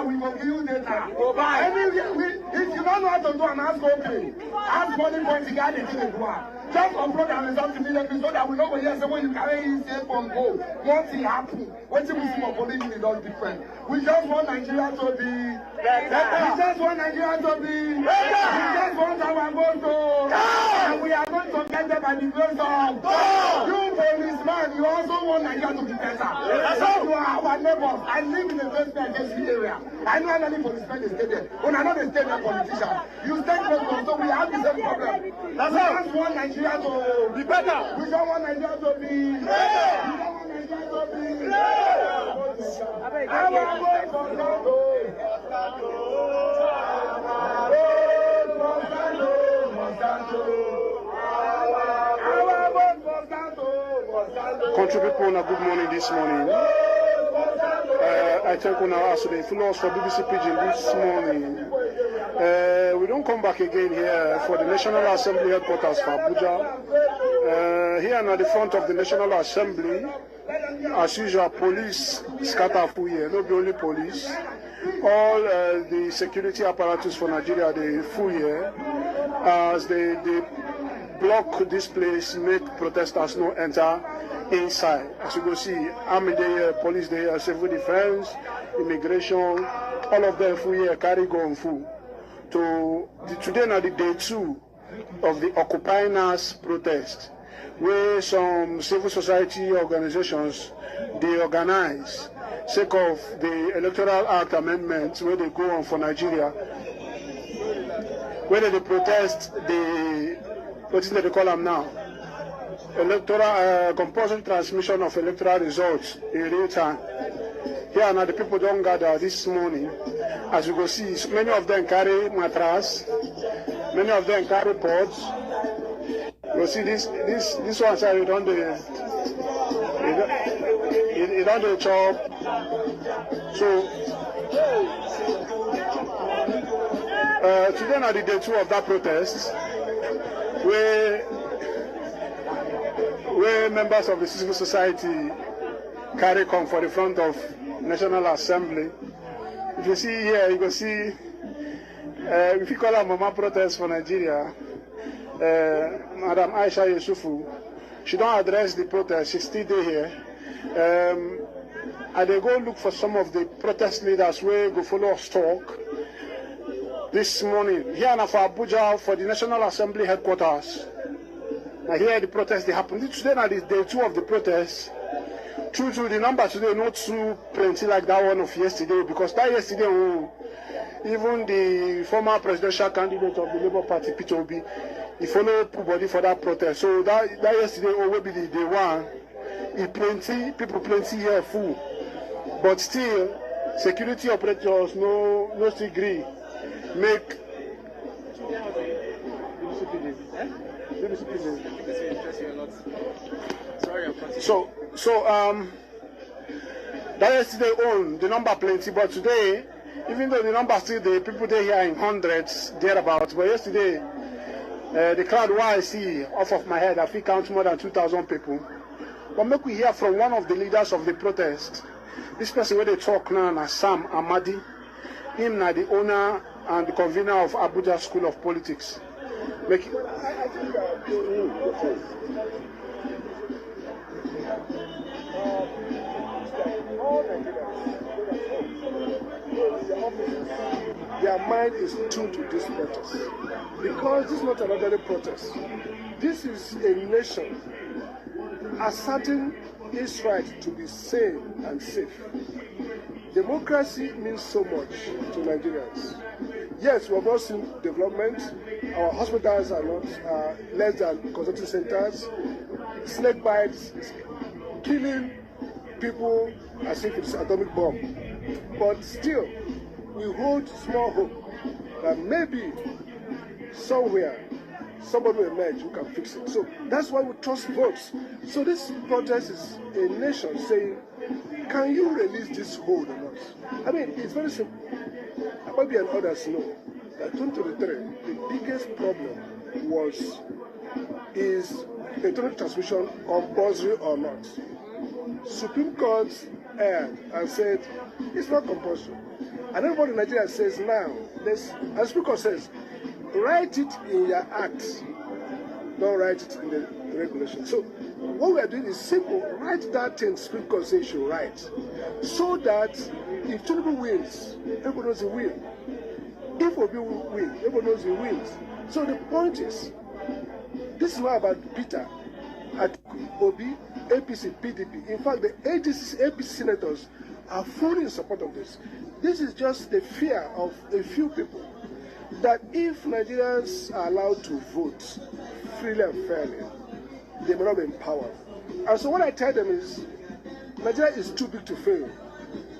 data, we will give you data. If you don't know how to do an ask okay, ask money points, you got it in the one. Just upload and result immediately so that we know when you carry his from home. Once it happens, what we see for police is all different. We just want Nigeria to be better. We just want Nigeria to be better. We just want our vote to. And we are going to get them by the grace of God. You policeman, you also want Nigeria to be better. So you are our neighbors. I live in a very against area. I know how many policemen stay there. When I know they stay there politicians, you stay close, so we have the same problem. That's why we want Nigeria to be better. We don't want Nigeria to be better. We don't want Nigeria to be better. I will vote for Country people, good morning this morning. I thank you as they follow us for BBC Pidgin this morning. We don't come back again here for the National Assembly headquarters for Abuja. Here at the front of the National Assembly, as usual, police scatter full here. Not the only police. All the security apparatus for Nigeria, they full here. As they block this place, make protesters no enter inside. As you go see, army there, police there, civil defense, immigration, all of them full here, carry gun full. Today now the day 2 of the Occupy NASS protest, where some civil society organizations, they organize, sake of the Electoral Act amendments, where they go on for Nigeria, where they protest the, what is it they call them now? Electoral compulsory transmission of electoral results in real time. Here now the people don't gather this morning. As you go see, many of them carry mattress, many of them carry pots. You see this one side you don't do chop. So today now the day 2 of that protest, where members of the civil society carry come for the front of National Assembly. If you see here, you can see, if you call her Mama Protest for Nigeria, Madam Aisha Yusufu, she don't address the protest, she's still there here. And they go look for some of the protest leaders where go follow us talk this morning. Here now for Abuja, for the National Assembly headquarters. Now here the protest they happen. Today now is day 2 of the protest. True, the number today not too plenty like that one of yesterday, because that yesterday even the former presidential candidate of the Labour Party, Peter Obi, he followed body for that protest. So that yesterday will be the day 1. People plenty here full, but still security operators no still agree make. So that yesterday the number plenty, but today, even though the number still the people there here in hundreds thereabouts, but yesterday the crowd what I see off of my head, I think count more than 2,000 people. But make we hear from one of the leaders of the protest. This person where they talk now is Sam Amadi. Him now the owner and the convener of Abuja School of Politics. Make it. Their mind is tuned to this protest, because this is not another protest. This is a nation asserting its right to be sane and safe. Democracy means so much to Nigerians. Yes, we have not seen development. Our hospitals are not less than consulting centers. Snake bites is killing people as if it's an atomic bomb. But still, we hold small hope that maybe somewhere somebody will emerge who can fix it. So that's why we trust votes. So this protest is a nation saying, can you release this hold on us? I mean, it's very simple. Amadi and others know that 2023, the biggest problem is electronic transmission compulsory or not. Supreme Court erred and said it's not compulsory. And everybody in Nigeria says now, as Speaker says, write it in your act, don't write it in the regulation. So what we are doing is simple. Write that thing Speaker says you should write, so that if Tinubu wins, everybody knows he wins. If Obi wins, everybody knows he wins. So the point is, this is not about Peter, at Obi, APC, PDP. In fact, the APC senators are fully in support of this. This is just the fear of a few people that if Nigerians are allowed to vote freely and fairly, they may not be empowered. And so what I tell them is, Nigeria is too big to fail.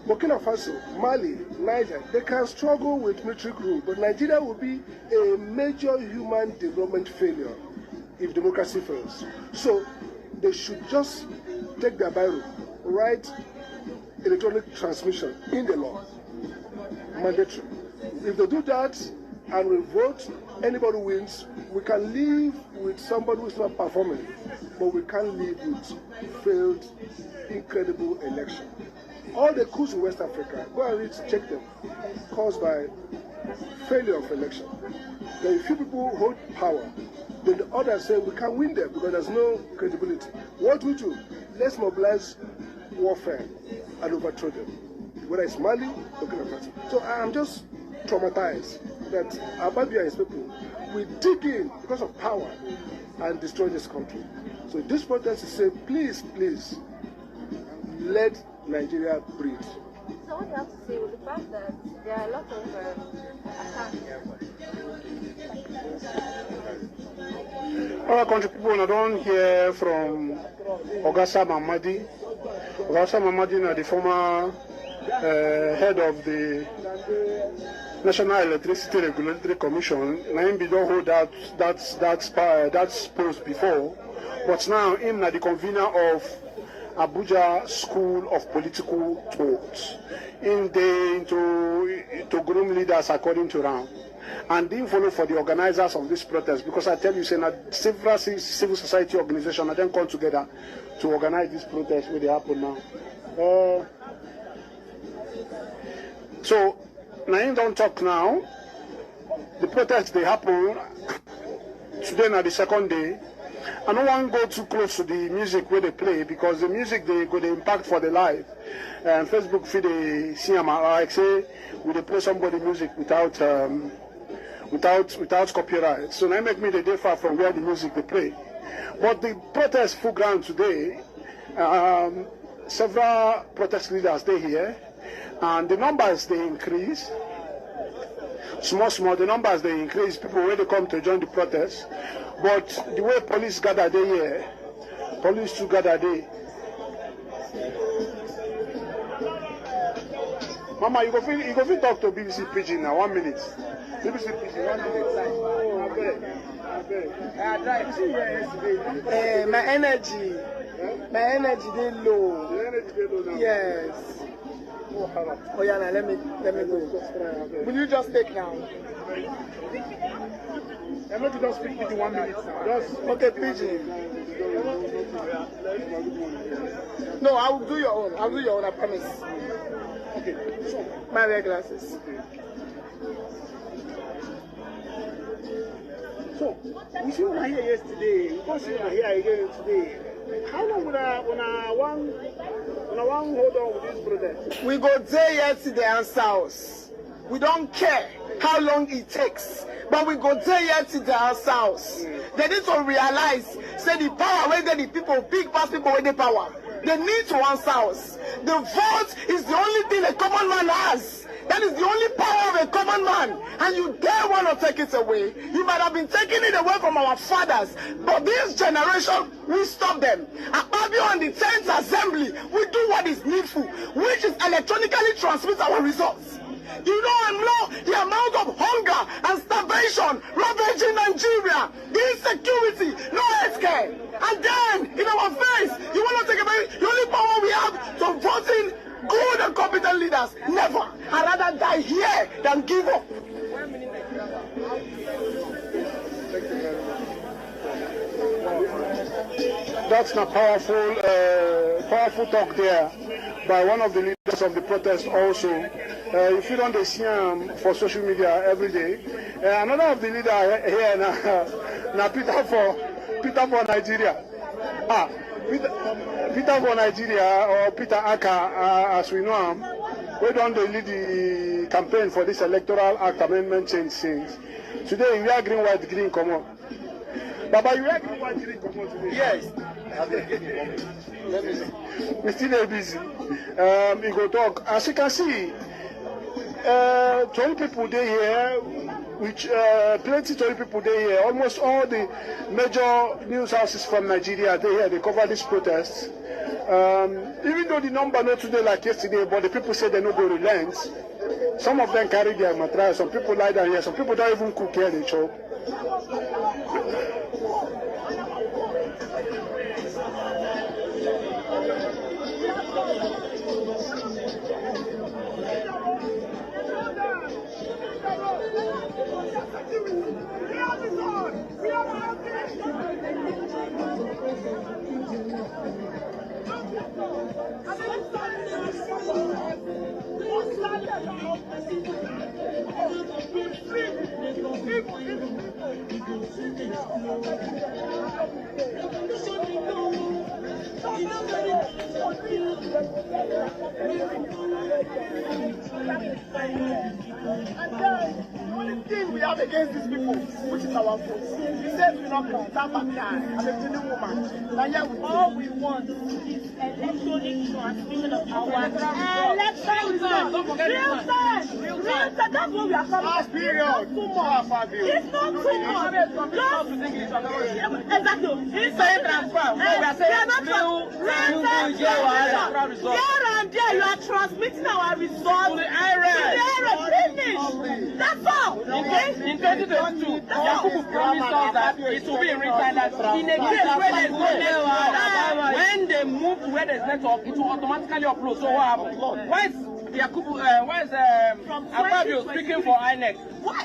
Burkina Faso, Mali, Niger, they can struggle with military rule, but Nigeria will be a major human development failure if democracy fails. So they should just take their Bible, write electronic transmission in the law, mandatory. If they do that and we vote, anybody who wins, we can live with somebody who is not performing, but we can't live with failed, incredible election. All the coups in West Africa, go and read, check them, caused by failure of election. There are a few people who hold power, then the others say we can't win them because there's no credibility. What we do? Let's mobilize warfare and overthrow them, whether it's Mali or Burkina Faso. So I'm just traumatized that Amadi and his people will dig in because of power and destroy this country. So this protest is saying, please, please, let Nigeria breathe. So what you have to say with the fact that there are a lot of attacks. Our country people I don't hear from Amadi. Amadi is the former head of the National Electricity Regulatory Commission. Naimbi don't hold that post before, but now him is the convener of Abuja School of Political Thought to groom leaders according to rank, and didn't follow for the organizers of this protest, because I tell you, saying that several civil society organizations are then come together to organize this protest where they happen now. So now don't talk now. The protest they happen today now the second day. I don't want to go too close to the music where they play, because the music they go the impact for the live. And Facebook feed they see like say we they play somebody music without copyright. So that make me the differ from where the music they play. But the protest full ground today, several protest leaders they here, and the numbers they increase. Small, the numbers they increase, people when they come to join the protest. But the way police gather there here, police too gather there. Mama, you go feel talk to BBC Pidgin now, 1 minute. BBC Pidgin, 1 minute. My energy they low. The energy they low now. Yes. Oh yeah, now let me go. Will you just take now? I'm not going to speak within 1 minute now. Just okay, Pidgin. No, I will do your own. I'll do your own, I promise. okay. So My red glasses. So we see una here yesterday. We can't see una here again today. How long would I hold on with this protest? We go there yesterday and south. We don't care how long it takes, but we go there yesterday and south. They need to realize, say the power where the people, big past people with the power. They need to answer us. The vote is the only thing a common man has. That is the only power of a common man. And you dare want to take it away. You might have been taking it away from our fathers. But this generation, we stop them. Amadi on the 10th assembly, we do what is needful, which is electronically transmit our results. You know the amount of hunger and starvation ravaging Nigeria, the insecurity, no healthcare. And then, in our face, you want to take away the only power we have to voting good and competent leaders. Never. I'd rather die here than give up. that's not powerful, powerful talk there by one of the leaders of the protest also. If you don't see him for social media every day. Another of the leaders here now Peter for Nigeria. Peter for Nigeria, or Peter Aka, as we know him, we don't lead the campaign for this Electoral Act amendment change since. Today we are green, white, green, come on. Baba, you are green, white, green, come on today? Yes. We're still busy. We go talk. As you can see, 20 people there here, which plenty 20 people there here. Almost all the major news houses from Nigeria they here. They cover this protest. Even though the number not today like yesterday, but the people say they no go relent. Some of them carry their mattress. Some people lie down here. Some people don't even cook here. They chop. And then, the only thing we have against these people, which is our vote, he says we not come, that backyard, I'm a pregnant woman. Now, yeah, all we want is electronic transmission of our election results. Real time! That's what we are coming to. Period. It's not too much. It's not too much. Exactly. It's transfer. We are saying real time. Here and there, you are transmitting our results to the IRS. Finish. That's all. Okay? In 2022, Yakubu promised us that it will be in real time. That in a case where there is no network, when they move to where there is network, it will automatically upload. So what happened? Why is Yakubu? Why is Fabio speaking for INEC?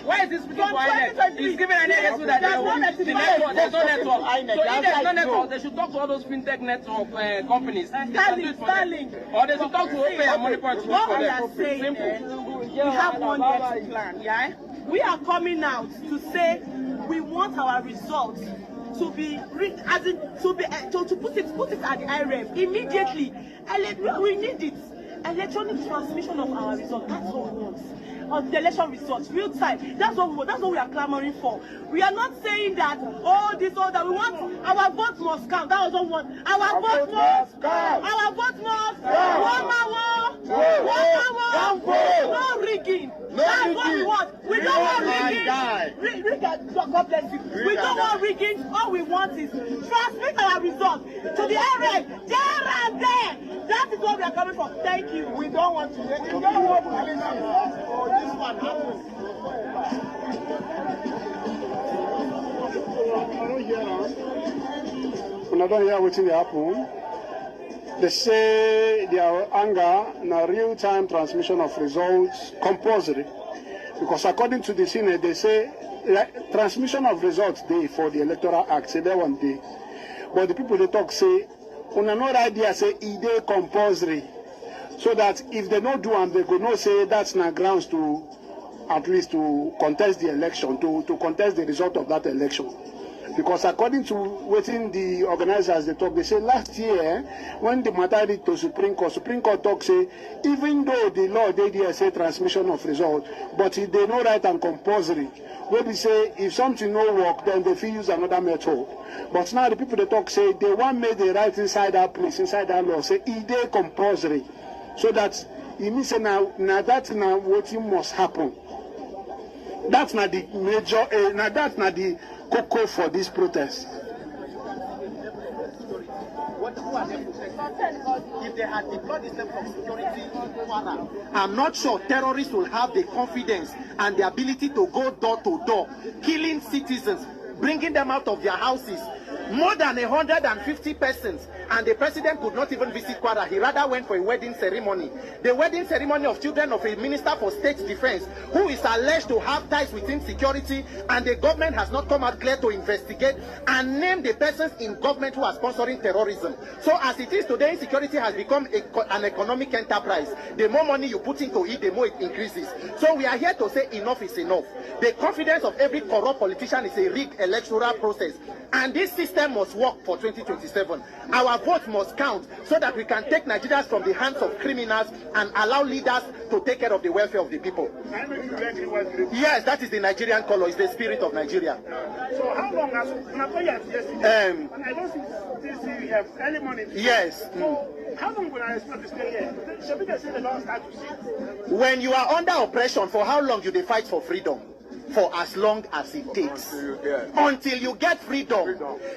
Why is he speaking for INEC? He's giving INEC so that there's no network. So if there's no network, they should talk to all those fintech network companies. Starlink. Or they should talk to Opay and Money Point to work for them. Simple. We have one next plan, yeah? We are coming out to say we want our results to be to put it at the IRF immediately. We need it. Electronic transmission of our results. That's what we want. Of the election results, real time. That's what we are clamoring for. We are not saying that this, all that. We want our vote must count. That was what we want. Our vote must count. Our vote must count. No rigging. That's what we want. We don't want rigging. God bless you. We don't want rigging. All we want is transmit our results to the area there and there. That is what we are coming from. Thank you. We don't want to. We don't want to. This one happens. I don't hear what's in the happen. They say their anger na real-time transmission of results compulsory. Because according to the Senate, they say transmission of results day for the Electoral Act, say that one day. But the people they talk say, on another idea say it day compulsory. So that if they don't do and they go no say that's not grounds to at least to contest the election, to contest the result of that election. Because according to within the organizers they talk, they say last year when the matter reached to Supreme Court talk say even though the law they there say transmission of result, but if they no right and compulsory, where we say if something no work then they feel use another method. But now the people they talk say they want make the right inside that place, inside that law, say it they compulsory. So that it means now that's now what must happen. That's not the major. Now that's not the cocoa for this protest. If they had deployed this level of security, I'm not sure terrorists will have the confidence and the ability to go door to door, killing citizens, bringing them out of their houses. More than 150 persons and the president could not even visit Kwara. He rather went for a wedding ceremony. The wedding ceremony of children of a minister for state defense who is alleged to have ties with insecurity, and the government has not come out clear to investigate and name the persons in government who are sponsoring terrorism. So as it is today, insecurity has become an economic enterprise. The more money you put into it, the more it increases. So we are here to say enough is enough. The confidence of every corrupt politician is a rigged electoral process, and this system must work for 2027. Our vote must count so that we can take Nigerians from the hands of criminals and allow leaders to take care of the welfare of the people. Yes, that is the Nigerian color. It's the spirit of Nigeria. So how long has yesterday? I don't see you have early morning. Yes. So how long will I expect to stay here? Should we just say the last time to see? When you are under oppression, for how long do they fight for freedom? For as long as it takes. Until you get freedom.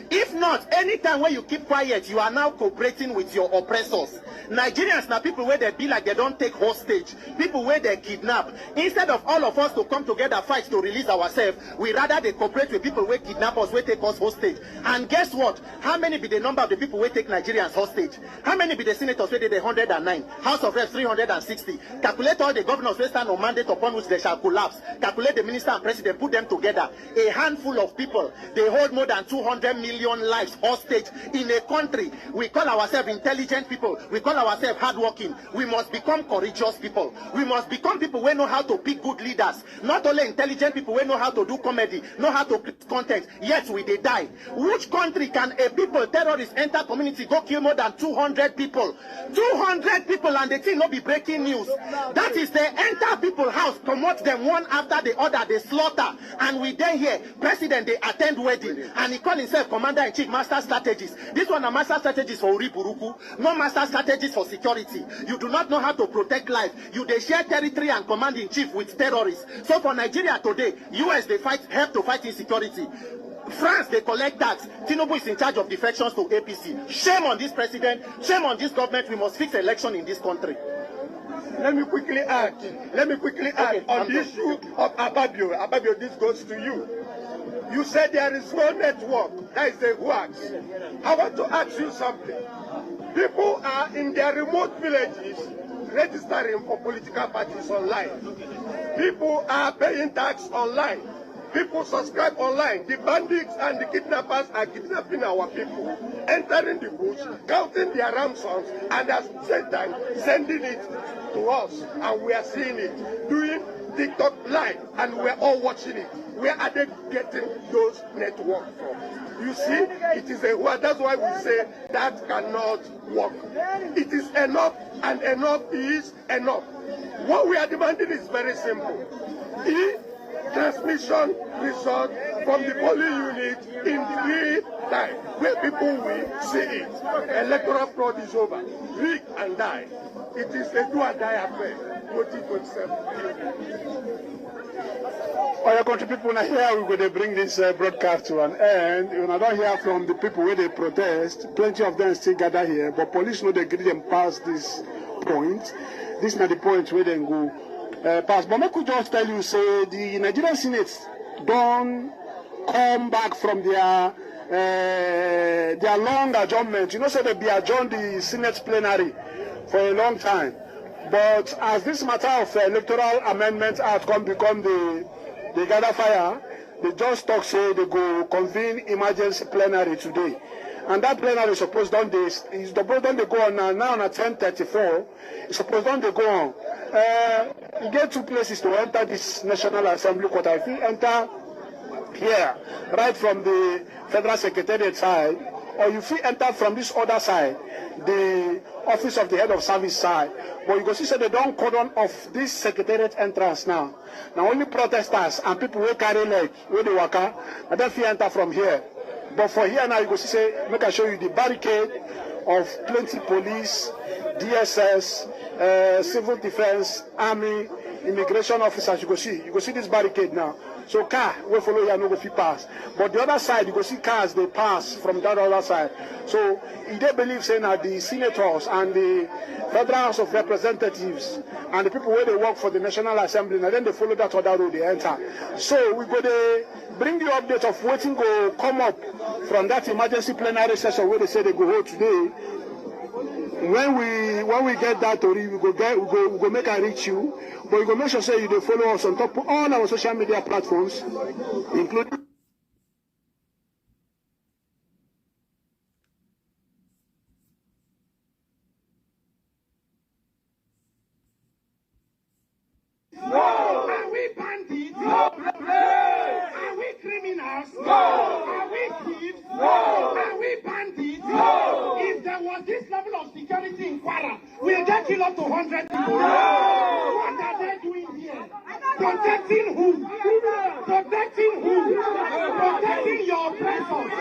If not, anytime when you keep quiet, you are now cooperating with your oppressors. Nigerians now people where they be like they don't take hostage. People where they kidnap. Instead of all of us to come together fight to release ourselves, we rather they cooperate with people where kidnap us, where take us hostage. And guess what? How many be the number of the people where take Nigerians hostage? How many be the senators where they 109? House of Reps 360. Calculate all the governors who stand on mandate upon which they shall collapse. Calculate the minister and president, put them together. A handful of people, they hold more than 200 million lives hostage in a country. We call ourselves intelligent people. We call ourselves hardworking. We must become courageous people. We must become people who know how to pick good leaders. Not only intelligent people who know how to do comedy, know how to create content, yet we they die. Which country can a people, terrorists, enter community, go kill more than 200 people? 200 people and the thing not be breaking news. That is they enter people's house, promote them one after the other, they slaughter. And we then hear, president, they attend wedding. And he call himself commander-in-chief, master strategist. This one a master strategist for Uriburuku, no master strategist for security. You do not know how to protect life. You they share territory and command-in-chief with terrorists. So for Nigeria today, US they help to fight insecurity. France, they collect tax. Tinubu is in charge of defections to APC. Shame on this president. Shame on this government. We must fix election in this country. Let me quickly add on the issue of Ababio. Ababio, this goes to you. You said there is no network. That is a hoax. I want to ask you something. People are in their remote villages registering for political parties online. People are paying tax online. People subscribe online. The bandits and the kidnappers are kidnapping our people, entering the bush, counting their ransoms, and at the same time sending it to us. And we are seeing it, doing TikTok live, and we're all watching it. Where are they getting those networks from? You see, it is a word. That's why we say that cannot work. It is enough, and enough is enough. What we are demanding is very simple. Transmission result from the polling unit in real time, where people will see it. Electoral fraud is over. Rig and die. It is a do or die affair. 2027. Our country people, now here we're going to bring this broadcast to an end. You know, I don't hear from the people where they protest. Plenty of them still gather here, but police know they get them past this point. This is not the point where they go. Pass. But I could just tell you, say the Nigerian Senate don't come back from their long adjournment. You know, so they be adjourned the Senate plenary for a long time. But as this matter of electoral amendment outcome become the gather fire, they just talk say they go convene emergency plenary today. And that plenary is supposed to go on now at 10:34. It's supposed to go on. You get two places to enter this National Assembly quarter. If you enter here, right from the Federal Secretariat side, or if you enter from this other side, the Office of the Head of Service side. But you go see, so they don't cordon off this Secretariat entrance now. Now only protesters and people who carry leg, where they walk out, and then if you enter from here. But for here now, you go see, say, make I show you the barricade of plenty police, DSS, civil defense, army, immigration officers. You go see this barricade now. So car we follow here no go fit pass. But the other side you go see cars they pass from that other side. So they believe saying that the senators and the Federal House of Representatives and the people where they work for the National Assembly, and then they follow that other road they enter. So we go to bring the update of waiting go come up from that emergency plenary session where they say they go hold today. When we get that story, we go make a reach you, but we go make sure say you dey follow us on top of all our social media platforms, including. Are we bandits? No. Are we criminals? No. Are we thieves? No. Are we bandits? No. If there was this level of security in Kwara, we'll get killed up to 100 people. No. What are they doing here? Protecting who? Protecting who? Protecting your oppressors.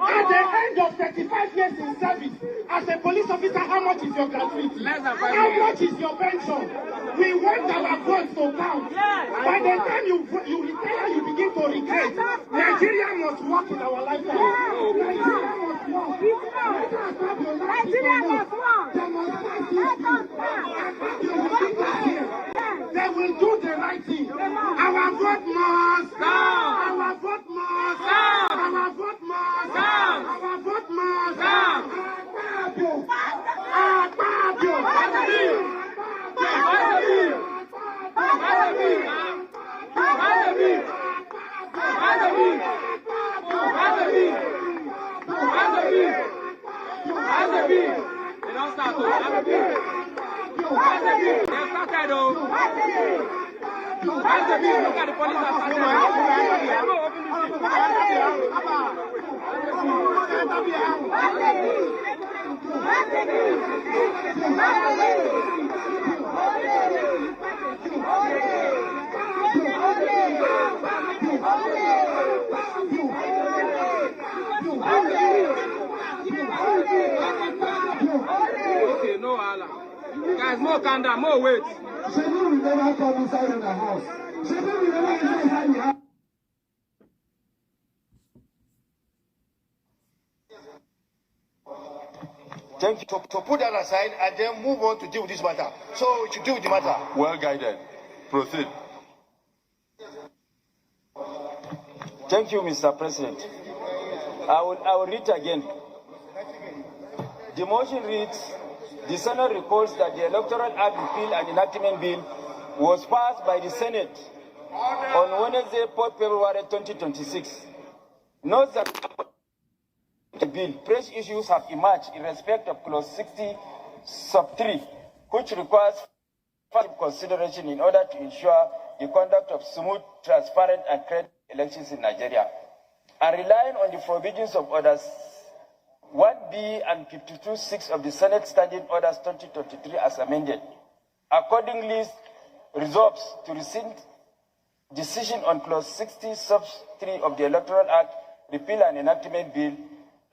At the end of 35 years in service, as a police officer, how much is your gratuity? How much is your pension? We want our votes to count. By the time you retire, you begin to regret. Nigeria must work in our lifetime. Nigeria must work. Nigeria must work. They will do the right thing. Our vote must count. Our vote must count. Our vote must count. Our vote must count. Look at the police okay, no Allah. Guys, more calm, more weight. Should we never come inside in the house? Should we never enter inside the house? Thank you. To put that aside and then move on to deal with this matter. So we should deal with the matter. Well guided. Proceed. Thank you, Mr. President. I will read again. The motion reads, the Senate recalls that the Electoral Act Repeal and Enactment Bill was passed by the Senate on Wednesday, 4th February 2026. Note that the bill, fresh issues have emerged in respect of Clause 60, Sub 3, which requires consideration in order to ensure the conduct of smooth, transparent, and credible elections in Nigeria. And relying on the provisions of Orders 1B and 52.6 of the Senate Standing Orders 2023 as amended, accordingly resolves to rescind decision on Clause 60, Sub 3 of the Electoral Act, Repeal and Enactment Bill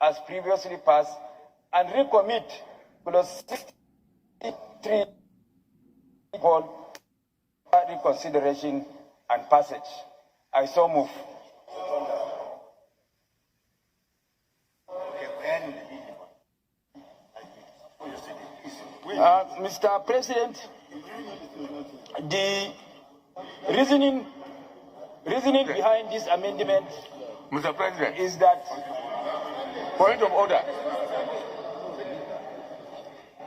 as previously passed, and recommit Clause 63 for reconsideration and passage. I so move. Mr. President, the reasoning behind this amendment, Mr. President, is that point of order.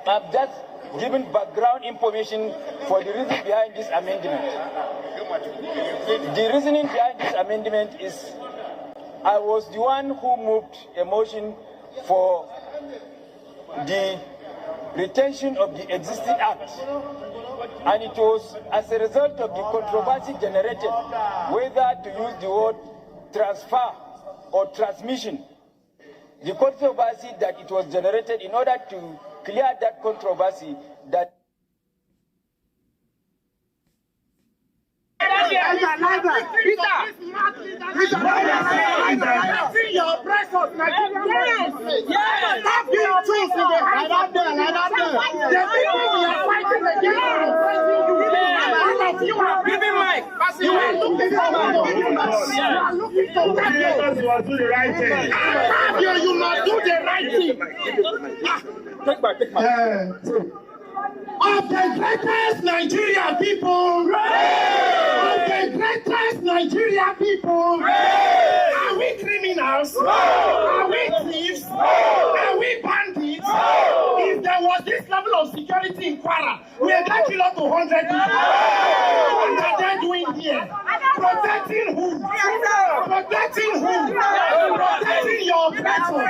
I've just given background information for the reason behind this amendment. The reasoning behind this amendment is I was the one who moved a motion for the retention of the existing act, and it was as a result of the controversy generated whether to use the word transfer or transmission. The controversy that it was generated, in order to clear that controversy, that you are You are looking for documents. You are looking for documents. You must do the right thing. You must do the right thing. Take my. Of the greatest Nigerian people, of the greatest Nigerian people, are we criminals? Are we thieves? Are we bandits? If there was this level of security in Kwara, we had got killed up to 100 people. What are they doing here? Protecting who? Protecting who? Protecting your oppressor.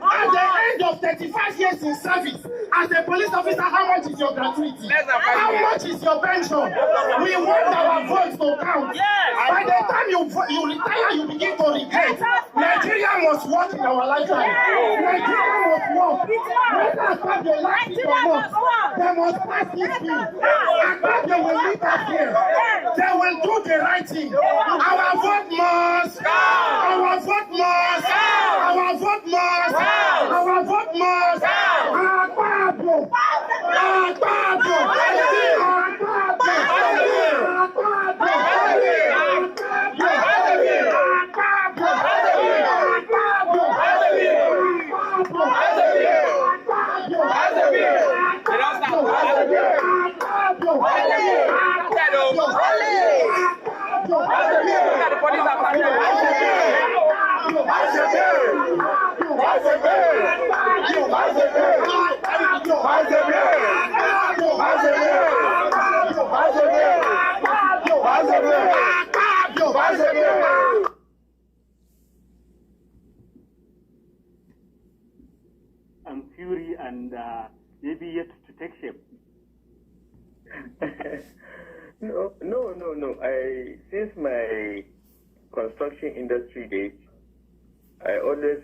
At the end of 35 years in service, as a police officer, how much is your gratuity? How much is your pension? We want our votes to count. By the time you retire, you begin to regret. Nigeria must work in our lifetime. Nigeria must work. Whether after they like it or not, they must pass this bill. After they will meet us here, they will do the right thing. Our vote must. Our vote must. Our vote must. Our vote must. And fury and maybe yet to take shape. No. Since my construction industry days, I always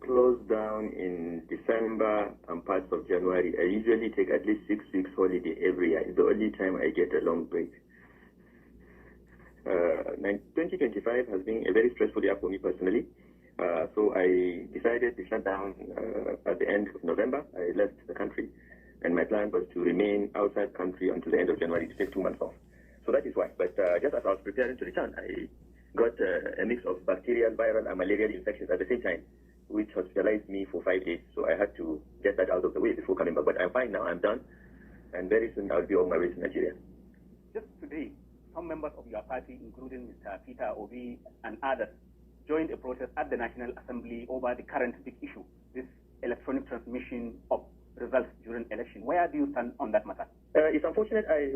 close down in December and parts of January. I usually take at least 6 weeks holiday every year. It's the only time I get a long break. 2025 has been a very stressful year for me personally. So I decided to shut down at the end of November. I left the country, and my plan was to remain outside the country until the end of January to take 2 months off. So that is why. But just as I was preparing to return, I got a mix of bacterial, viral, and malarial infections at the same time, which hospitalized me for 5 days. So I had to get that out of the way before coming back. But I'm fine now. I'm done. And very soon I'll be on my way to Nigeria. Just today, some members of your party, including Mr. Peter Obi and others, joined a protest at the National Assembly over the current big issue, this electronic transmission of results during election. Where do you stand on that matter? It's unfortunate I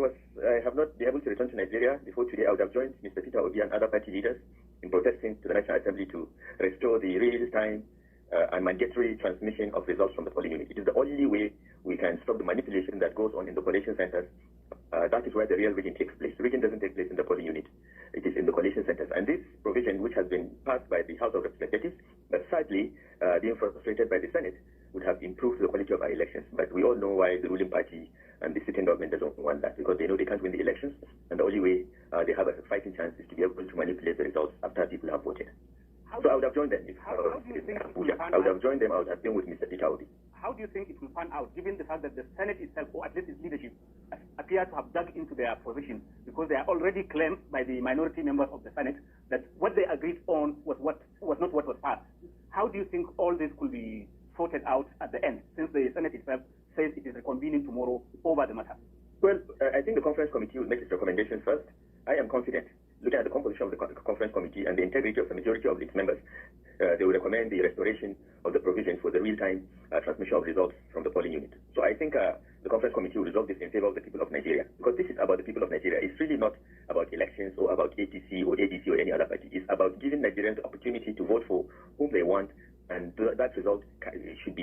have not been able to return to Nigeria before today. I would have joined Mr. Peter Obi and other party leaders in protesting to the National Assembly to restore the real-time and mandatory transmission of results from the polling unit. It is the only way we can stop the manipulation that goes on in the collation centers. That is where the real rigging takes place. Rigging doesn't take place in the polling unit. It is in the collation centers. And this provision, which has been passed by the House of Representatives, but sadly being frustrated by the Senate, would have improved the quality of our elections. But we all know why the ruling party and the sitting government doesn't want that, because they know they can't win the elections, and the only way they have a fighting chance is to be able to manipulate the results after people have voted. So I would have joined them. I would have joined them. I would have been with Mr. Peter Obi. How do you think it will pan out, given the fact that the Senate itself, or at least its leadership, appear to have dug into their position, because they are already claimed by the minority members of the Senate that what they agreed on was not what was passed? How do you think all this could be sorted out at the end, since the Senate itself says it is reconvening tomorrow over the matter? Well, I think the conference committee will make its recommendations first. I am confident, looking at the composition of the conference committee and the integrity of the majority of its members, they will recommend the restoration of the provision for the real-time transmission of results from the polling unit. So I think the conference committee will resolve this in favor of the people of Nigeria, because this is about the people of Nigeria. It's really not about elections or about ATC or ADC or any other party. It's about giving Nigerians the opportunity to vote for whom they want, and that result should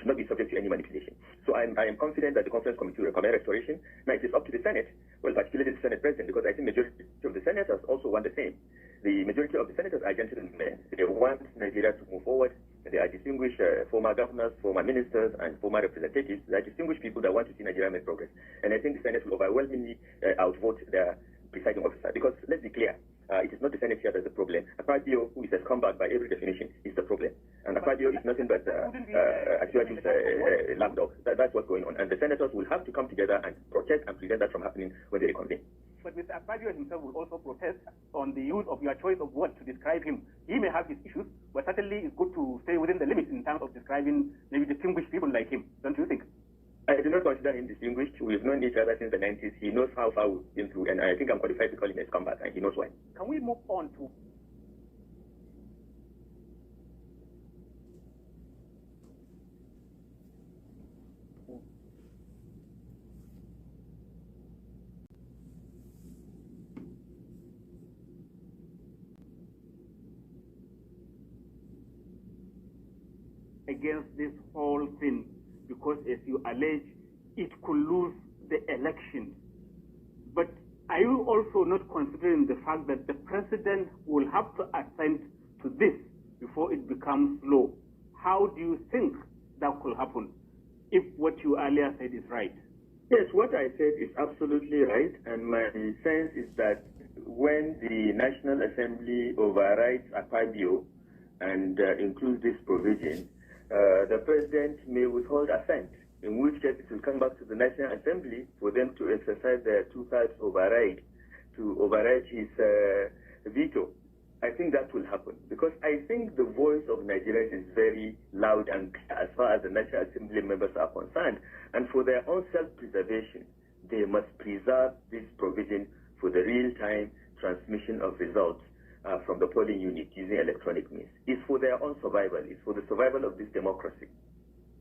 not be subject to any manipulation. So I am confident that the conference committee will recommend restoration. Now it is up to the Senate, well, particularly the Senate President, because I think the majority of the senators also want the same. The majority of the senators are gentlemen. They want Nigeria to move forward. They are distinguished former governors, former ministers, and former representatives. They are distinguished people that want to see Nigeria make progress. And I think the Senate will overwhelmingly outvote their presiding officer. Because let's be clear, It is not the Senate here that's the problem. Akpabio, who is a scumbag by every definition, is the problem. And Akpabio is nothing but Asiwaju's lapdog. That's what's going on. And the senators will have to come together and protest and prevent that from happening when they reconvene. But Mr. Akpabio himself will also protest on the use of your choice of words to describe him. He may have his issues, but certainly it's good to stay within the limits in terms of describing maybe distinguished people like him. Don't you think? I do not consider him distinguished. We've known each other since the 90s. He knows how far we've been through, and I think I'm qualified to call him a scumbag, and he knows why. Can we move on to against this whole thing, because as you allege, it could lose the election. But are you also not considering the fact that the president will have to assent to this before it becomes law? How do you think that could happen if what you earlier said is right? Yes, what I said is absolutely right, and my sense is that when the National Assembly overrides Akpabio and includes this provision, the president may withhold assent, in which case it will come back to the National Assembly for them to exercise their two-thirds override, to override his veto. I think that will happen, because I think the voice of Nigerians is very loud and clear as far as the National Assembly members are concerned, and for their own self-preservation, they must preserve this provision for the real-time transmission of results from the polling unit using electronic means. It's for their own survival. It's for the survival of this democracy.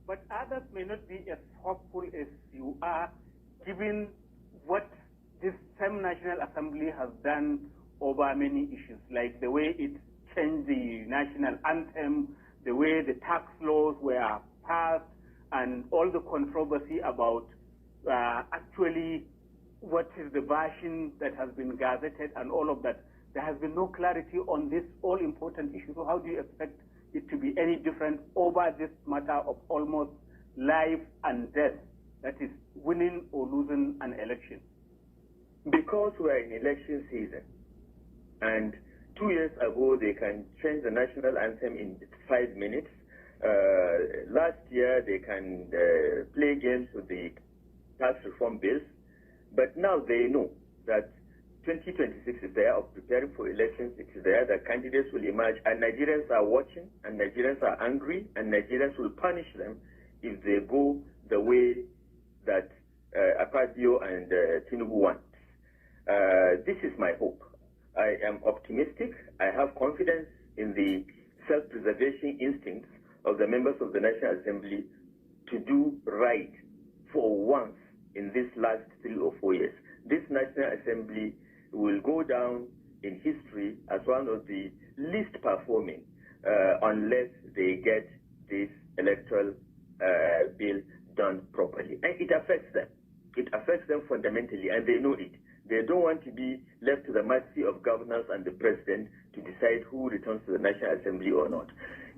But others may not be as hopeful as you are, given what this same National Assembly has done over many issues, like the way it changed the national anthem, the way the tax laws were passed, and all the controversy about actually what is the version that has been gazetted and all of that. There has been no clarity on this all-important issue. So how do you expect it to be any different over this matter of almost life and death, that is winning or losing an election? Because we're in election season, and 2 years ago they can change the national anthem in 5 minutes. Last year they can play games with the tax reform bills, but now they know that 2026 is the year of preparing for elections. It is the year that candidates will emerge, and Nigerians are watching, and Nigerians are angry, and Nigerians will punish them if they go the way that Akpabio and Tinubu want. This is my hope. I am optimistic. I have confidence in the self-preservation instincts of the members of the National Assembly to do right for once in this last 3 or 4 years. This National Assembly will go down in history as one of the least performing unless they get this electoral bill done properly. And it affects them. It affects them fundamentally, and they know it. They don't want to be left to the mercy of governors and the president to decide who returns to the National Assembly or not.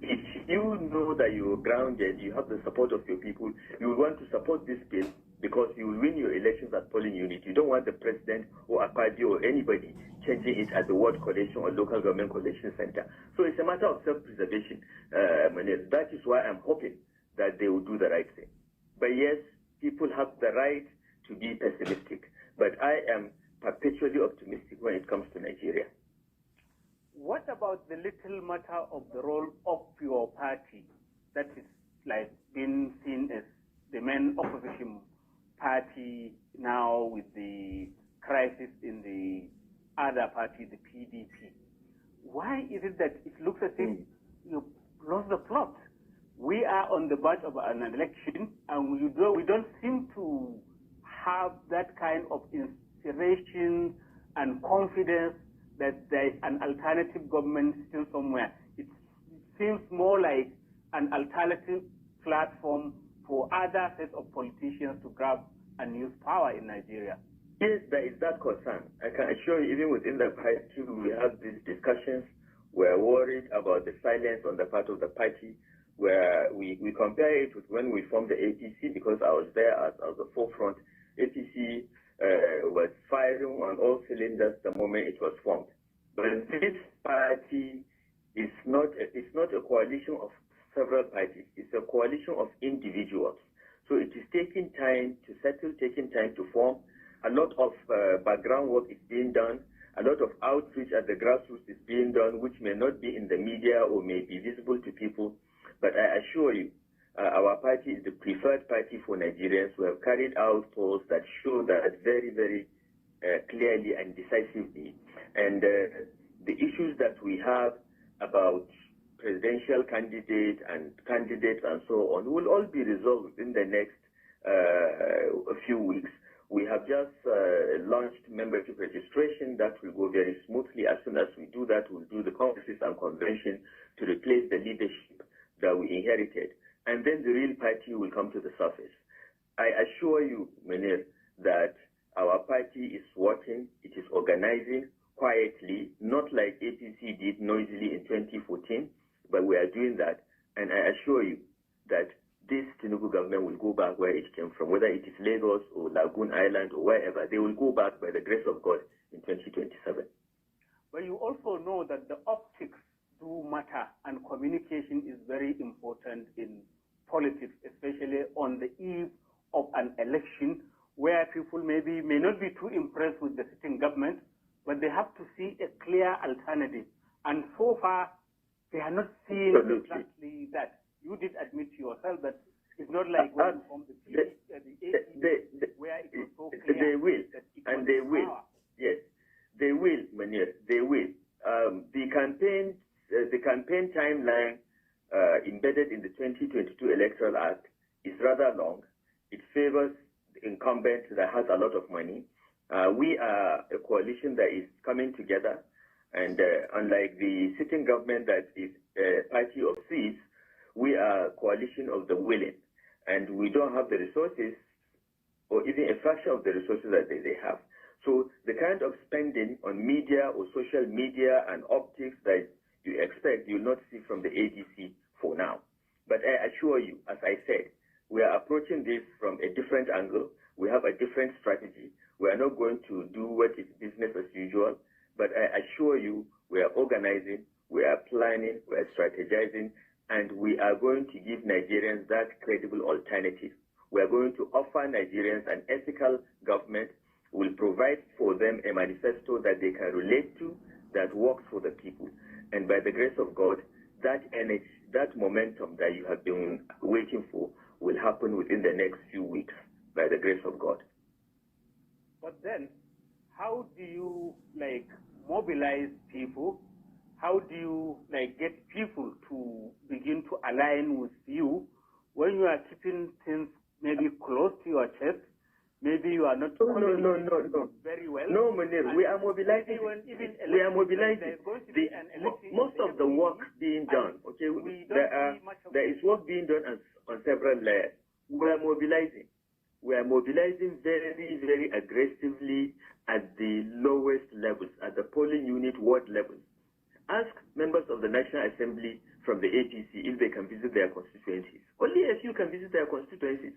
If you know that you're grounded, you have the support of your people, you will want to support this bill because you will win your elections at polling unit. You don't want the president or Akpabio or anybody changing it at the ward collation or local government collation center. So it's a matter of self-preservation. That is why I'm hoping that they will do the right thing. But yes, people have the right to be pessimistic. But I am perpetually optimistic when it comes to Nigeria. What about the little matter of the role of your party that is like being seen as the main opposition party now with the crisis in the other party, the PDP? Why is it that it looks as if you lost the plot? We are on the verge of an election, and we don't seem to have that kind of inspiration and confidence that there is an alternative government still somewhere. It seems more like an alternative platform for other sets of politicians to grab and use power in Nigeria. Yes, there is that concern. I can assure you, even within the party, we have these discussions. We're worried about the silence on the part of the party, where we compare it with when we formed the APC, because I was there at the forefront. APC was firing on all cylinders the moment it was formed. But this party is not a coalition of several parties. It's a coalition of individuals. So it is taking time to settle, taking time to form. A lot of background work is being done. A lot of outreach at the grassroots is being done, which may not be in the media or may be visible to people. But I assure you, our party is the preferred party for Nigerians. We have carried out polls that show that very, very clearly and decisively. And the issues that we have about presidential candidates and so on will all be resolved in the next few weeks. We have just launched membership registration. That will go very smoothly. As soon as we do that, we'll do the congresses and convention to replace the leadership that we inherited. And then the real party will come to the surface. I assure you, Munir, that our party is working. It is organizing quietly, not like APC did noisily in 2014, but we are doing that. And I assure you that this Tinubu government will go back where it came from, whether it is Lagos or Lagoon Island or wherever. They will go back by the grace of God in 2027. But you also know that the optics do matter, and communication is very important in politics, especially on the eve of an election where people may not be too impressed with the sitting government, but they have to see a clear alternative. And so far, they are not seeing exactly that. You did admit to yourself that it's not like when from the APC, where it was so clear. They will, that it and they will. power. Yes, they will, Munir. They will. The campaign timeline embedded in the 2022 Electoral Act is rather long. It favors the incumbent that has a lot of money. We are a coalition that is coming together, and unlike the sitting government that is a party of seats, we are a coalition of the willing, and we don't have the resources or even a fraction of the resources that they have. So the kind of spending on media or social media and optics that you expect, you'll not see from the ADC for now. But I assure you, as I said, we are approaching this from a different angle. We have a different strategy. We are not going to do what is business as usual, but I assure you, we are organizing, we are planning, we are strategizing, and we are going to give Nigerians that credible alternative. We are going to offer Nigerians an ethical government. We'll provide for them a manifesto that they can relate to, that works for the people. And by the grace of God, that energy, that momentum that you have been waiting for will happen within the next few weeks, by the grace of God. But then, how do you mobilize people? How do you get people to begin to align with you when you are keeping things maybe close to your chest? Maybe you are not No. very well. No, Munir, we are mobilizing. We are mobilizing. Most of the work being done, okay, there is work being done on several layers. We are mobilizing. We are mobilizing very, very aggressively at the lowest levels, at the polling unit ward levels. Ask members of the National Assembly from the APC if they can visit their constituencies. Only a few can visit their constituencies.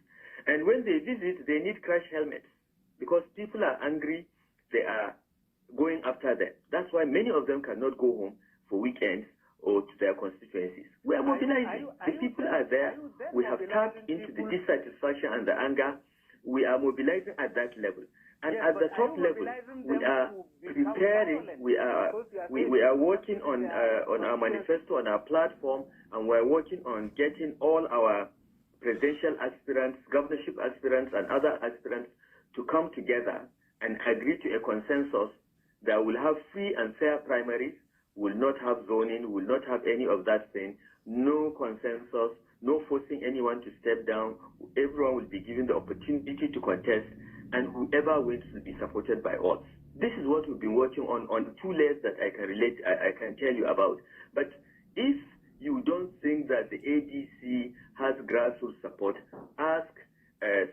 And when they visit, they need crash helmets because people are angry. They are going after them. That's why many of them cannot go home for weekends or to their constituencies. We are mobilizing. The people are there. We have tapped into the dissatisfaction and the anger. We are mobilizing at that level. And at the top level, we are preparing, we are working on our manifesto, on our platform, and we are working on getting all our presidential aspirants, governorship aspirants, and other aspirants to come together and agree to a consensus that will have free and fair primaries, will not have zoning, will not have any of that thing, no consensus, no forcing anyone to step down. Everyone will be given the opportunity to contest, and whoever wins will be supported by all. This is what we've been working on two layers that I can tell you about. But if you don't think that the ADC has grassroots support, ask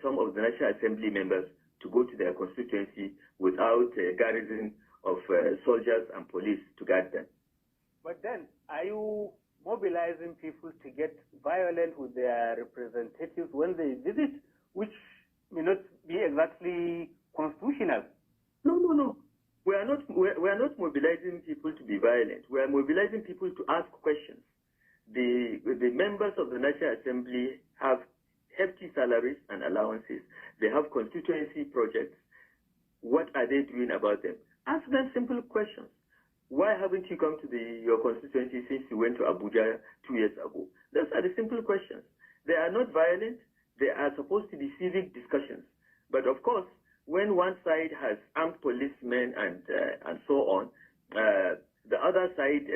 some of the National Assembly members to go to their constituency without a garrison of soldiers and police to guard them. But then, are you mobilizing people to get violent with their representatives when they visit, which may not be exactly constitutional? No. We are not mobilizing mobilizing people to be violent. We are mobilizing people to ask questions. The members of the National Assembly have hefty salaries and allowances. They have constituency projects. What are they doing about them? Ask them simple questions. Why haven't you come to your constituency since you went to Abuja 2 years ago? Those are the simple questions. They are not violent. They are supposed to be civic discussions. But of course, when one side has armed policemen and so on, the other side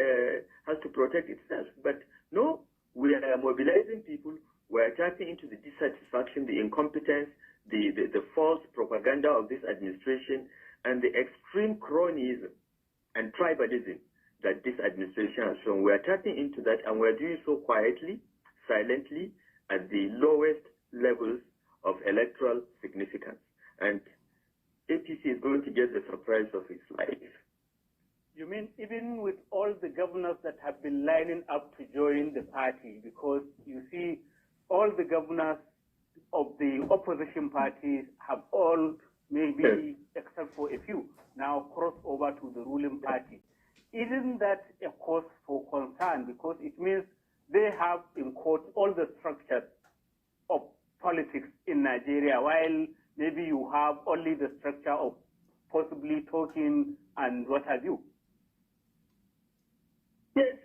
has to protect itself. But no, we are mobilizing people. We are tapping into the dissatisfaction, the incompetence, the false propaganda of this administration, and the extreme cronyism and tribalism that this administration has shown. We are tapping into that, and we are doing so quietly, silently, at the lowest levels of electoral significance. And APC is going to get the surprise of its life. You mean even with all the governors that have been lining up to join the party? Because you see, all the governors of the opposition parties have all, maybe except for a few, now crossed over to the ruling party. Isn't that a cause for concern? Because it means they have, in quotes, all the structures of politics in Nigeria, while maybe you have only the structure of possibly talking and what have you. Yes,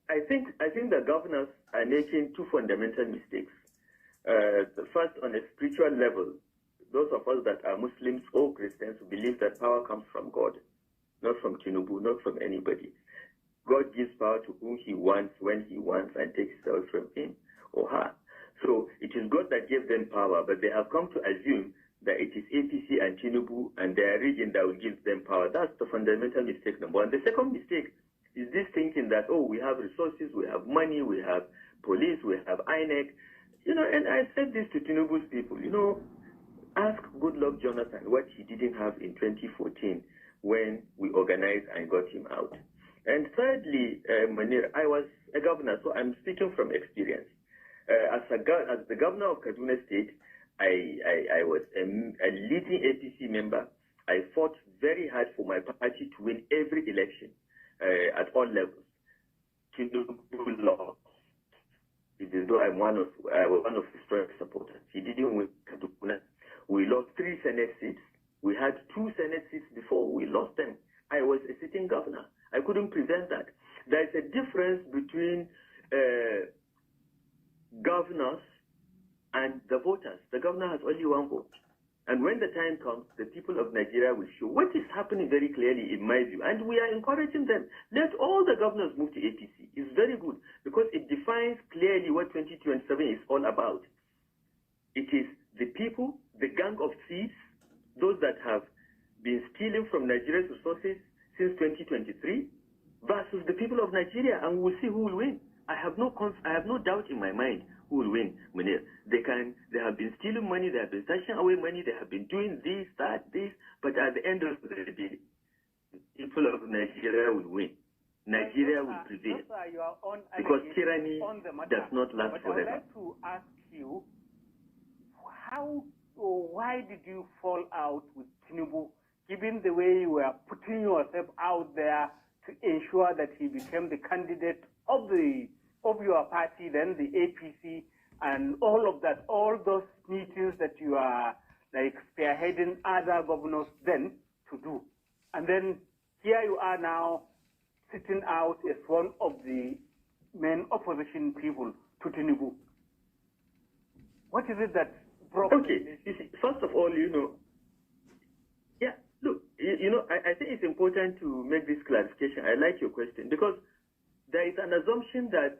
I think the governors are making two fundamental mistakes. The first, on a spiritual level, those of us that are Muslims or Christians who believe that power comes from God, not from Tinubu, not from anybody. God gives power to whom he wants, when he wants, and takes it away from him or her. So it is God that gave them power, but they have come to assume that it is APC and Tinubu and their region that will give them power. That's the fundamental mistake number one. The second mistake is this thinking that, oh, we have resources, we have money, we have police, we have INEC. You know, and I said this to Tinubu's people, you know, ask Goodluck Jonathan what he didn't have in 2014 when we organized and got him out. And thirdly, Manir, I was a governor, so I'm speaking from experience. As the governor of Kaduna State, I was a leading APC member. I fought very hard for my party to win every election at all levels. Tinubu lost. Even though I was one of his strong supporters. He didn't win Kaduna. We lost 3 Senate seats. We had 2 Senate seats before. We lost them. I was a sitting governor. I couldn't prevent that. There's a difference between governors and the voters. The governor has only 1 vote. And when the time comes, the people of Nigeria will show what is happening very clearly in my view. And we are encouraging them. Let all the governors move to APC. It's very good because it defines clearly what 2027 is all about. It is the people, the gang of thieves, those that have been stealing from Nigeria's resources since 2023 versus the people of Nigeria, and we'll see who will win. I have no doubt in my mind who will win, Munir. They have been stealing money, they have been stashing away money, they have been doing this, that, this, but at the end of the day, the people of Nigeria will win. Nigeria will prevail. Because tyranny does not last forever. I would like to ask you, how or why did you fall out with Tinubu, given the way you were putting yourself out there to ensure that he became the candidate of your party, then the APC, and all of that, all those meetings that you are like spearheading other governors then to do. And then here you are now sitting out as one of the main opposition people to Tinubu. What is it that broke? Okay, you see, first of all, you know, yeah, look, you know, I think it's important to make this clarification. I like your question because there is an assumption that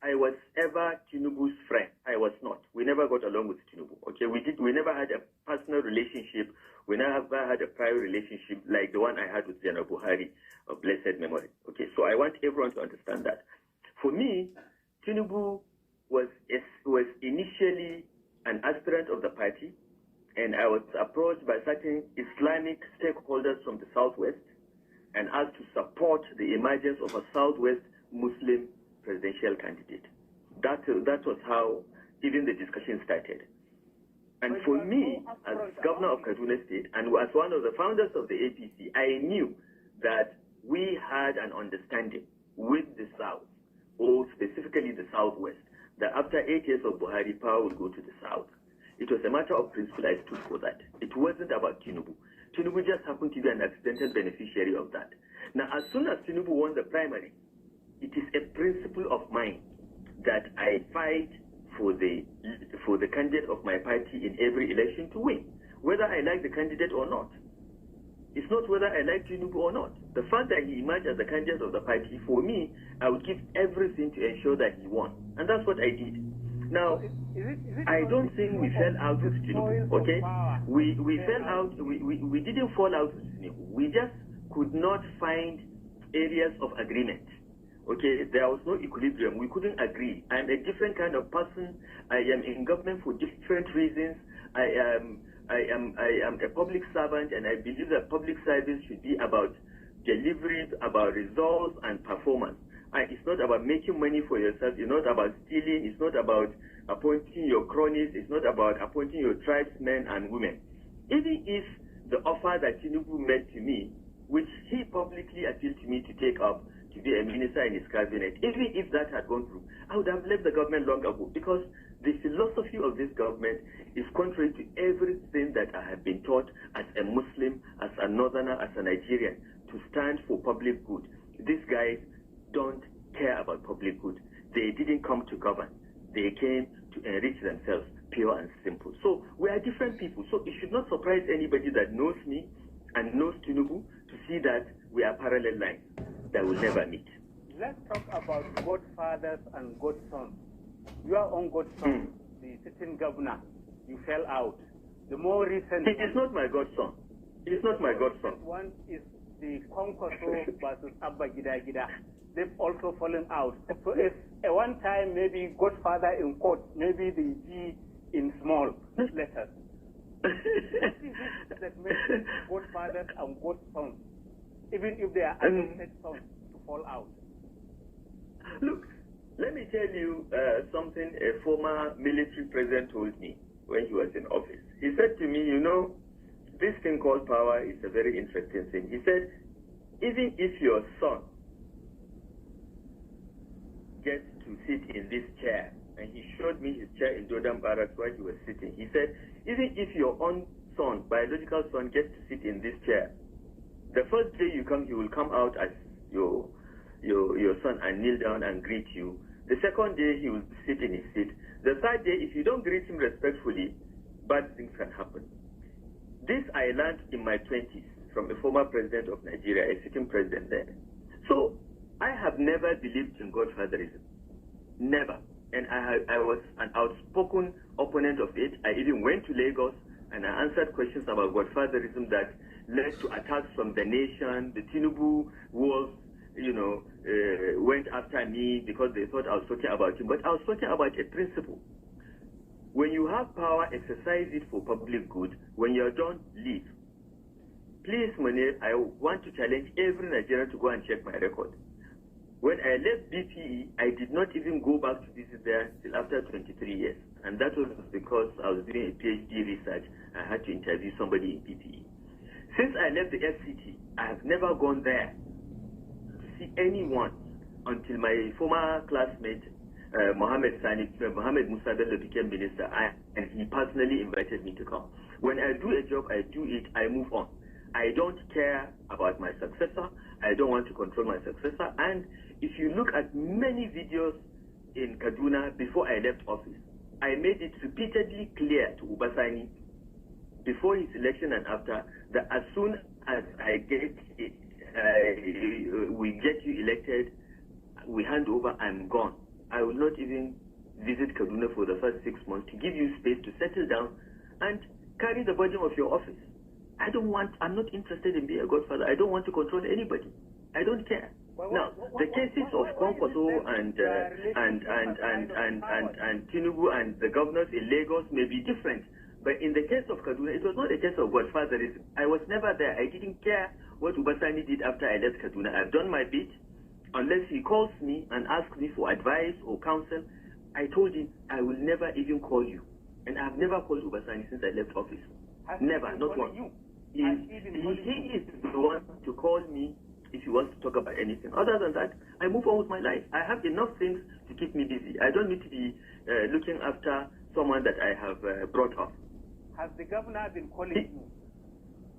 I was ever Tinubu's friend. I was not. We never got along with Tinubu. Okay, we never had a personal relationship. We never had a private relationship like the one I had with General Buhari of blessed memory. Okay, so I want everyone to understand that. For me, Tinubu was initially an aspirant of the party, and I was approached by certain Islamic stakeholders from the Southwest and asked to support the emergence of a Southwest Muslim presidential candidate. That was how even the discussion started. And for me, as governor of Kaduna State, and as one of the founders of the APC, I knew that we had an understanding with the South, or specifically the Southwest, that after 8 years of Buhari, power would go to the South. It was a matter of principle. I stood for that. It wasn't about Tinubu. Tinubu just happened to be an accidental beneficiary of that. Now, as soon as Tinubu won the primary, it is a principle of mine that I fight for the candidate of my party in every election to win, whether I like the candidate or not. It's not whether I like Tinubu or not. The fact that he emerged as the candidate of the party, for me, I would give everything to ensure that he won. And that's what I did. Now, I don't think we fell out with Tinubu, okay? We fell out, we didn't fall out with Tinubu. We just could not find areas of agreement. Okay, there was no equilibrium. We couldn't agree. I'm a different kind of person. I am in government for different reasons. I am a public servant, and I believe that public service should be about delivery, about results and performance. It's not about making money for yourself. It's not about stealing. It's not about appointing your cronies. It's not about appointing your tribesmen and women. Even if the offer that Tinubu made to me, which he publicly appealed to me to take up, to be a minister in his cabinet, even if that had gone through, I would have left the government long ago, because the philosophy of this government is contrary to everything that I have been taught as a Muslim, as a northerner, as a Nigerian, to stand for public good. These guys don't care about public good. They didn't come to govern. They came to enrich themselves, pure and simple. So we are different people. So it should not surprise anybody that knows me and knows Tinubu to see that we are parallel lines that will never meet. Let's talk about godfathers and godsons. Your own godson, the sitting governor, you fell out. The more recent It is not my godson. It is not my godson. One is the Konkoso versus Abba Gida Gida. They've also fallen out. So if at one time maybe godfather in quote, maybe the G in small letters. What is it that makes godfathers and godsons, even if they are adopted sons, to fall out? Look, let me tell you something a former military president told me when he was in office. He said to me, you know, this thing called power is a very interesting thing. He said, even if your son gets to sit in this chair, and he showed me his chair in Dodam Barracks where he was sitting, he said, even if your own son, biological son, gets to sit in this chair, the first day you come, he will come out as your son and kneel down and greet you. The second day, he will sit in his seat. The third day, if you don't greet him respectfully, bad things can happen. This I learned in my 20s from a former president of Nigeria, a sitting president there. So I have never believed in Godfatherism. Never. And I was an outspoken opponent of it. I even went to Lagos and I answered questions about Godfatherism that led to attacks from the nation. The Tinubu wolves, went after me because they thought I was talking about him. But I was talking about a principle. When you have power, exercise it for public good. When you're done, leave. Please, Mone, I want to challenge every Nigerian to go and check my record. When I left BPE, I did not even go back to visit there till after 23 years. And that was because I was doing a PhD research. I had to interview somebody in BPE. Since I left the FCT, I have never gone there to see anyone until my former classmate, Mohammed Musa Bello became minister, and he personally invited me to come. When I do a job, I do it, I move on. I don't care about my successor. I don't want to control my successor. And if you look at many videos in Kaduna before I left office, I made it repeatedly clear to Ubasani before his election and after that as soon as we get you elected, we hand over, I'm gone. I will not even visit Kaduna for the first 6 months to give you space to settle down and carry the burden of your office. I'm not interested in being a godfather. I don't want to control anybody. I don't care. Now, the cases of Kwankwaso and Tinubu and the governors in Lagos may be different. But in the case of Kaduna, it was not a case of godfatherism. I was never there. I didn't care what Ubasani did after I left Kaduna. I've done my bit. Unless he calls me and asks me for advice or counsel, I told him I will never even call you. And I've never called Ubasani since I left office. Never, not once. He is the one to call me if he wants to talk about anything. Other than that, I move on with my life. I have enough things to keep me busy. I don't need to be looking after someone that I have brought up. Has the governor been calling you?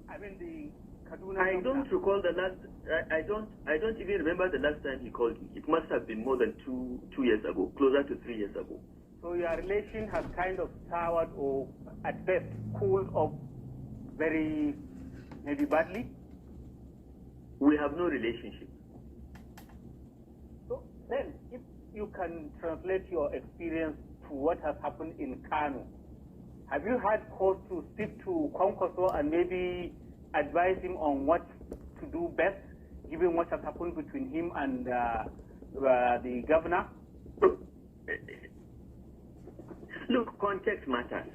I mean, the Kaduna I governor. don't recall the last. I don't even remember the last time he called me. It must have been more than two years ago, closer to 3 years ago. So your relation has kind of soured or at best cooled off very maybe badly? We have no relationship. So then, if you can translate your experience to what has happened in Kano, have you had cause to speak to Kwankwaso and maybe advise him on what to do best, given what has happened between him and the governor? Look, context matters,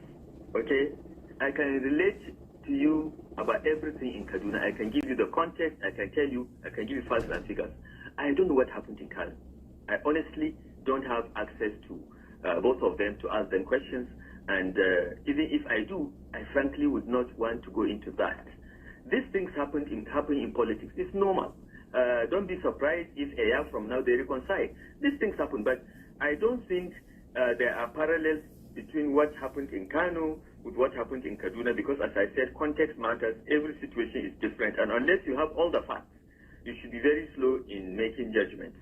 okay? I can relate to you about everything in Kaduna. I can give you the context, I can tell you, I can give you facts and figures. I don't know what happened in Kano. I honestly don't have access to both of them to ask them questions, and even if I do, I frankly would not want to go into that. These things happen in politics. It's normal. Don't be surprised if a year from now they reconcile. These things happen, but I don't think there are parallels between what happened in Kano with what happened in Kaduna, because as I said, context matters. Every situation is different, and unless you have all the facts, you should be very slow in making judgments.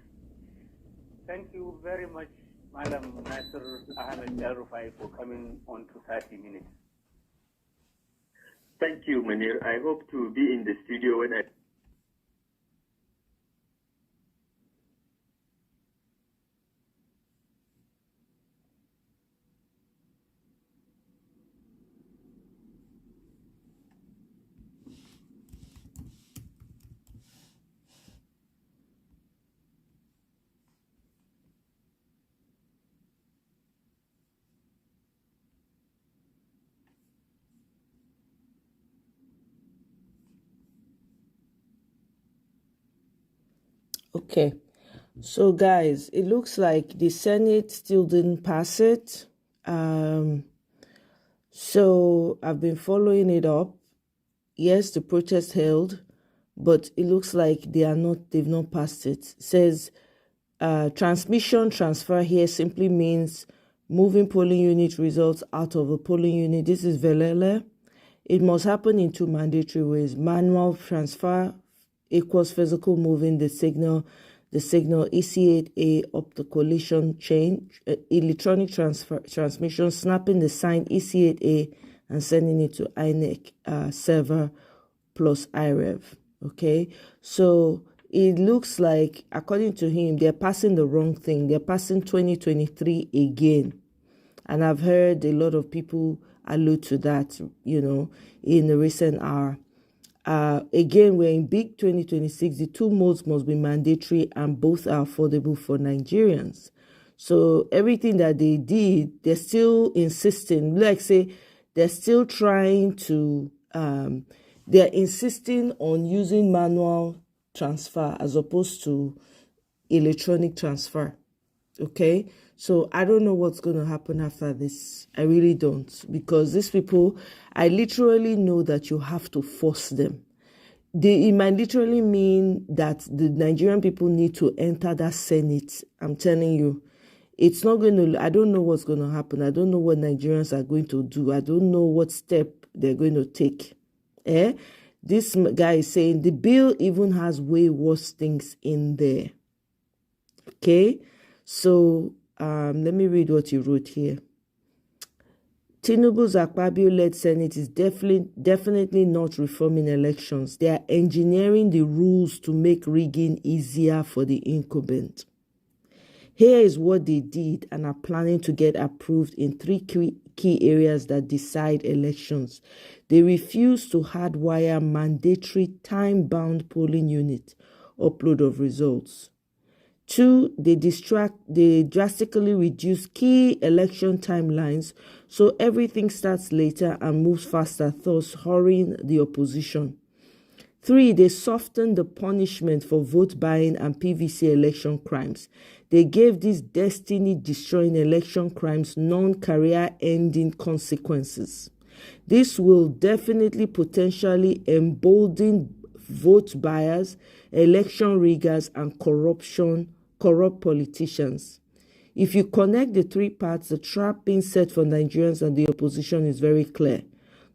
Thank you very much, Madam Nasser Ahmed El-Rufai, for coming on to 30 minutes. Thank you, Manir. I hope to be in the studio when I... Okay, so guys, it looks like the Senate still didn't pass it. So I've been following it up. Yes, the protest held, but it looks like they've not passed it. It says transmission transfer here simply means moving polling unit results out of a polling unit. This is Velele. It must happen in two mandatory ways. Manual transfer equals physical moving the signal EC8A up the collision chain, electronic transmission, snapping the signed EC8A and sending it to INEC server plus IREV. Okay, so it looks like, according to him, they're passing the wrong thing. They're passing 2023 again. And I've heard a lot of people allude to that, in the recent hour. Again, we're in big 2026. The two modes must be mandatory and both are affordable for Nigerians. So everything that they did, they're still insisting, like say, they're still trying to, they're insisting on using manual transfer as opposed to electronic transfer. Okay, so I don't know what's going to happen after this. I really don't, because these people, I literally know that you have to force them. It might literally mean that the Nigerian people need to enter that Senate. I'm telling you, it's not going to, I don't know what's going to happen. I don't know what Nigerians are going to do. I don't know what step they're going to take. This guy is saying the bill even has way worse things in there. Okay, so let me read what you wrote here. Tinubu's Akpabio-led Senate is definitely not reforming elections. They are engineering the rules to make rigging easier for the incumbent. Here is what they did and are planning to get approved in three key areas that decide elections. They refuse to hardwire mandatory time-bound polling unit upload of results. 2, they drastically reduce key election timelines so everything starts later and moves faster, thus hurrying the opposition. 3, they softened the punishment for vote buying and PVC election crimes. They gave these destiny-destroying election crimes non-career-ending consequences. This will definitely potentially embolden vote buyers, election riggers, and corrupt politicians. If you connect the 3 parts, the trap being set for Nigerians and the opposition is very clear.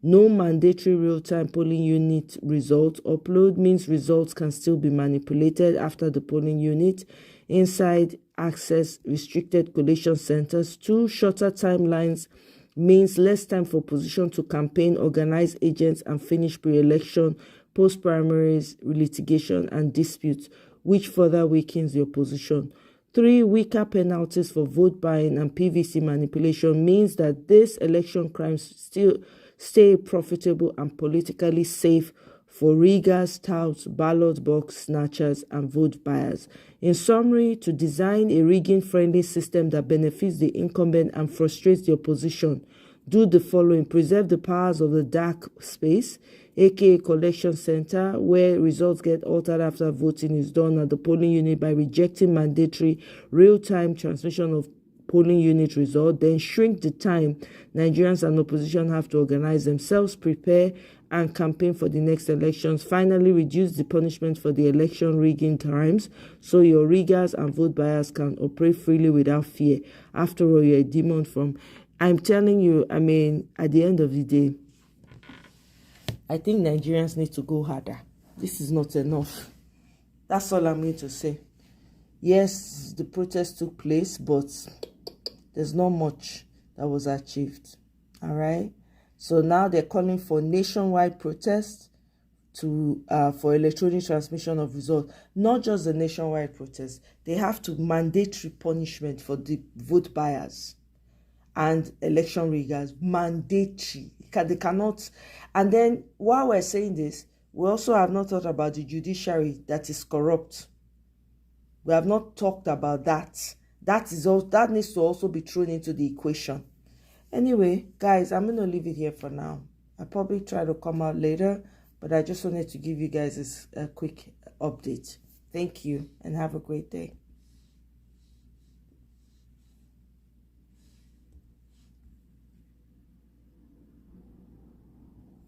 No mandatory real-time polling unit result upload means results can still be manipulated after the polling unit. Inside access restricted collation centers. 2, shorter timelines means less time for opposition to campaign, organize agents, and finish pre-election, post-primaries, litigation, and disputes, which further weakens the opposition. 3, weaker penalties for vote buying and PVC manipulation means that these election crimes still stay profitable and politically safe for riggers, touts, ballot box snatchers, and vote buyers. In summary, to design a rigging-friendly system that benefits the incumbent and frustrates the opposition, do the following: preserve the powers of the dark space, aka collection center, where results get altered after voting is done at the polling unit by rejecting mandatory real-time transmission of polling unit result. Then shrink the time Nigerians and opposition have to organize themselves, prepare, and campaign for the next elections. Finally, reduce the punishment for the election rigging crimes so your riggers and vote buyers can operate freely without fear. After all, you're a demon from... I'm telling you, I mean, at the end of the day, I think Nigerians need to go harder. This is not enough. That's all I'm going to say. Yes, the protest took place, but there's not much that was achieved. All right? So now they're calling for nationwide protest for electronic transmission of results. Not just the nationwide protest. They have to mandatory punishment for the vote buyers and election riggers. Mandatory. They cannot. And then while we're saying this, we also have not thought about the judiciary that is corrupt. We have not talked about that. That needs to also be thrown into the equation. Anyway, guys, I'm going to leave it here for now. I'll probably try to come out later, but I just wanted to give you guys a quick update. Thank you and have a great day.